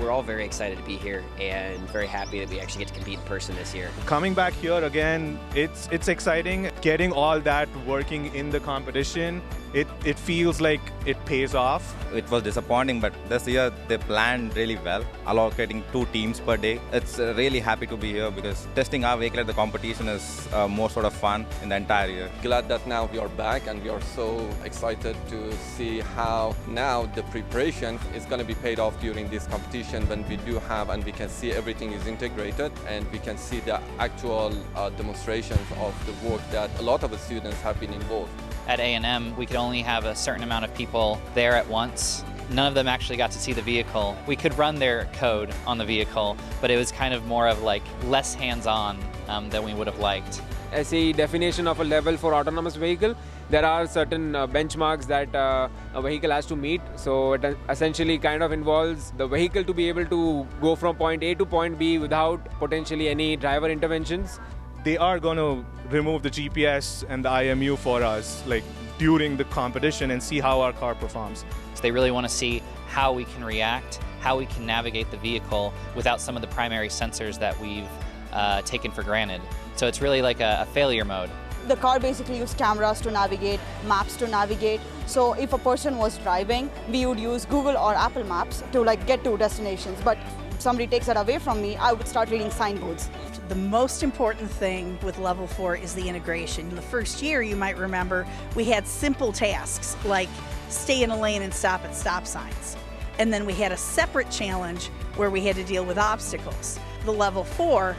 we're all very excited to be here and very happy that we actually get to compete in person this year. Coming back here again, it's exciting. Getting all that working in the competition, it feels like it pays off. It was disappointing, but this year they planned really well, allocating 2 teams per day. It's really happy to be here because testing our vehicle at the competition is more sort of fun in the entire year. Glad that now we are back and we are so excited to see how now the preparation is going to be paid off during this competition when we do have and we can see everything is integrated and we can see the actual demonstrations of the work that a lot of the students have been involved. At A&M, we could only have a certain amount of people there at once. None of them actually got to see the vehicle. We could run their code on the vehicle, but it was kind of more of like less hands-on than we would have liked. As a definition of a level for autonomous vehicle, there are certain benchmarks that a vehicle has to meet. So it essentially kind of involves the vehicle to be able to go from point A to point B without potentially any driver interventions. They are going to remove the GPS and the IMU for us, like during the competition, and see how our car performs. So they really want to see how we can react, how we can navigate the vehicle without some of the primary sensors that we've taken for granted. So it's really like a failure mode. The car basically used cameras to navigate, maps to navigate. So if a person was driving, we would use Google or Apple Maps to get to destinations. But if somebody takes that away from me, I would start reading signboards. The most important thing with Level 4 is the integration. In the first year, you might remember, we had simple tasks like stay in a lane and stop at stop signs. And then we had a separate challenge where we had to deal with obstacles. The Level 4,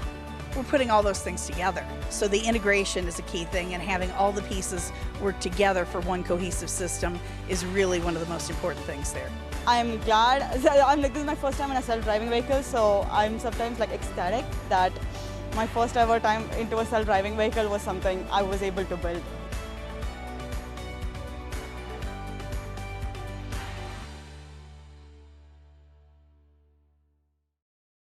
we're putting all those things together. So the integration is a key thing, and having all the pieces work together for one cohesive system is really one of the most important things there. I'm glad, this is my first time in a self-driving vehicle, so I'm sometimes ecstatic that my first ever time into a self-driving vehicle was something I was able to build.